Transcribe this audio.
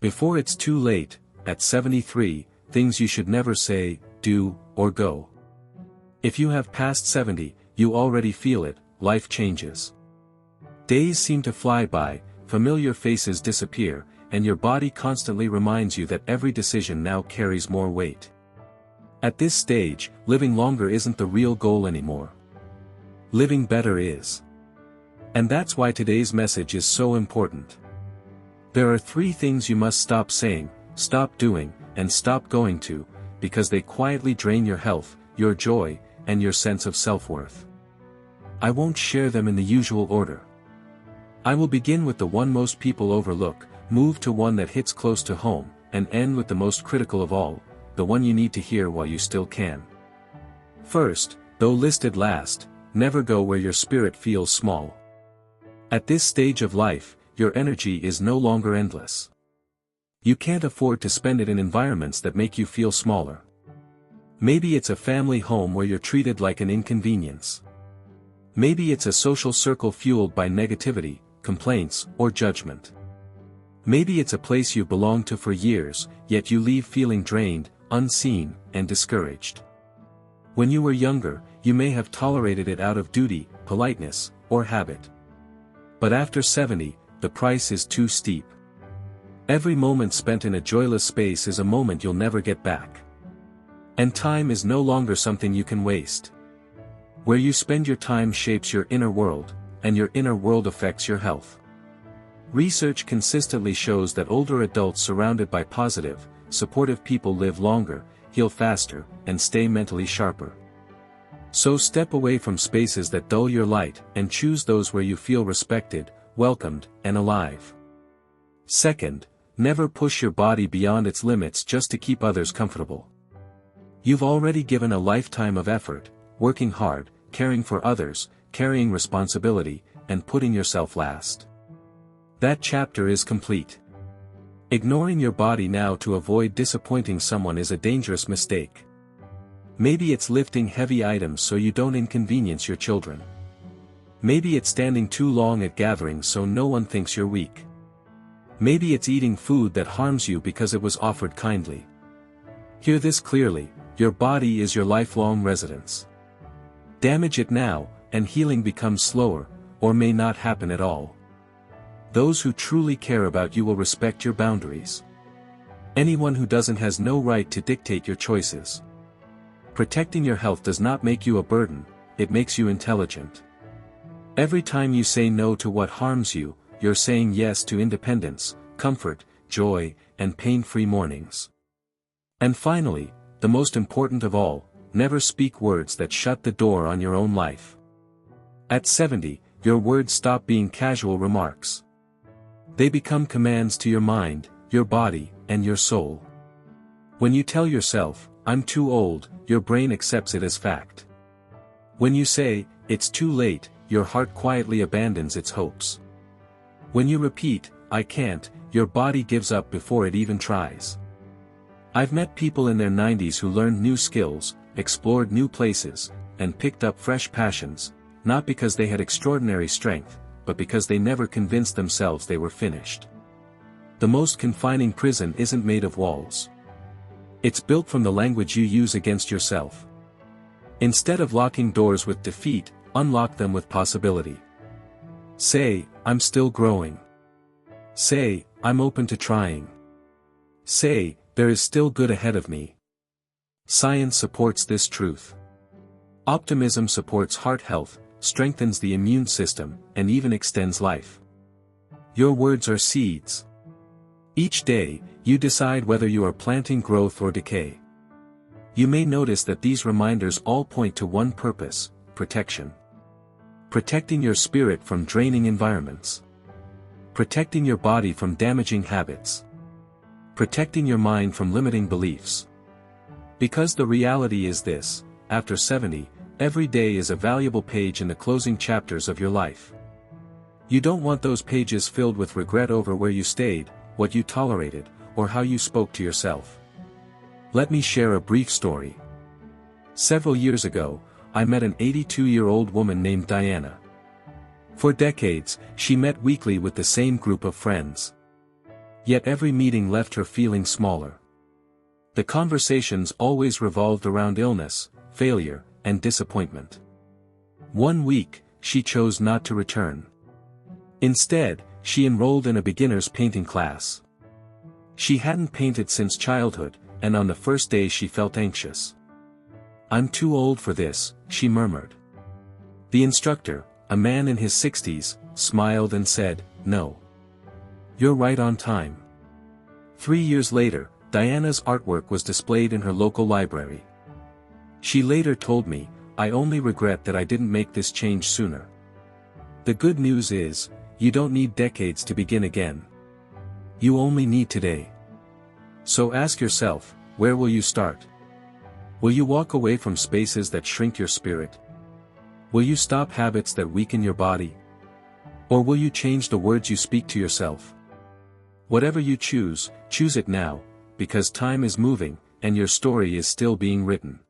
Before it's too late, at 73, things you should never say, do, or go. If you have passed 70, you already feel it, life changes. Days seem to fly by, familiar faces disappear, and your body constantly reminds you that every decision now carries more weight. At this stage, living longer isn't the real goal anymore. Living better is. And that's why today's message is so important. There are 3 things you must stop saying, stop doing, and stop going to, because they quietly drain your health, your joy, and your sense of self-worth. I won't share them in the usual order. I will begin with the one most people overlook, move to one that hits close to home, and end with the most critical of all, the one you need to hear while you still can. First, though listed last, never go where your spirit feels small. At this stage of life, your energy is no longer endless. You can't afford to spend it in environments that make you feel smaller. Maybe it's a family home where you're treated like an inconvenience. Maybe it's a social circle fueled by negativity, complaints, or judgment. Maybe it's a place you've belonged to for years, yet you leave feeling drained, unseen, and discouraged. When you were younger, you may have tolerated it out of duty, politeness, or habit. But after 70, the price is too steep. Every moment spent in a joyless space is a moment you'll never get back. And time is no longer something you can waste. Where you spend your time shapes your inner world, and your inner world affects your health. Research consistently shows that older adults surrounded by positive, supportive people live longer, heal faster, and stay mentally sharper. So step away from spaces that dull your light, and choose those where you feel respected, welcomed, and alive. Second, never push your body beyond its limits just to keep others comfortable. You've already given a lifetime of effort, working hard, caring for others, carrying responsibility, and putting yourself last. That chapter is complete. Ignoring your body now to avoid disappointing someone is a dangerous mistake. Maybe it's lifting heavy items so you don't inconvenience your children. Maybe it's standing too long at gatherings so no one thinks you're weak. Maybe it's eating food that harms you because it was offered kindly. Hear this clearly, your body is your lifelong residence. Damage it now, and healing becomes slower, or may not happen at all. Those who truly care about you will respect your boundaries. Anyone who doesn't has no right to dictate your choices. Protecting your health does not make you a burden, it makes you intelligent. Every time you say no to what harms you, you're saying yes to independence, comfort, joy, and pain-free mornings. And finally, the most important of all, never speak words that shut the door on your own life. At 70, your words stop being casual remarks. They become commands to your mind, your body, and your soul. When you tell yourself, "I'm too old," your brain accepts it as fact. When you say, "It's too late," your heart quietly abandons its hopes. When you repeat, "I can't," your body gives up before it even tries. I've met people in their 90s who learned new skills, explored new places, and picked up fresh passions, not because they had extraordinary strength, but because they never convinced themselves they were finished. The most confining prison isn't made of walls. It's built from the language you use against yourself. Instead of locking doors with defeat, unlock them with possibility. Say, "I'm still growing." Say, "I'm open to trying." Say, "There is still good ahead of me." Science supports this truth. Optimism supports heart health, strengthens the immune system, and even extends life. Your words are seeds. Each day, you decide whether you are planting growth or decay. You may notice that these reminders all point to one purpose: protection. Protecting your spirit from draining environments. Protecting your body from damaging habits. Protecting your mind from limiting beliefs. Because the reality is this: after 70, every day is a valuable page in the closing chapters of your life. You don't want those pages filled with regret over where you stayed, what you tolerated, or how you spoke to yourself. Let me share a brief story. Several years ago, I met an 82-year-old woman named Diana. For decades, she met weekly with the same group of friends. Yet every meeting left her feeling smaller. The conversations always revolved around illness, failure, and disappointment. One week, she chose not to return. Instead, she enrolled in a beginner's painting class. She hadn't painted since childhood, and on the first day she felt anxious. "I'm too old for this," she murmured. The instructor, a man in his 60s, smiled and said, "No. You're right on time." 3 years later, Diana's artwork was displayed in her local library. She later told me, "I only regret that I didn't make this change sooner." The good news is, you don't need decades to begin again. You only need today. So ask yourself, where will you start? Will you walk away from spaces that shrink your spirit? Will you stop habits that weaken your body? Or will you change the words you speak to yourself? Whatever you choose, choose it now, because time is moving, and your story is still being written.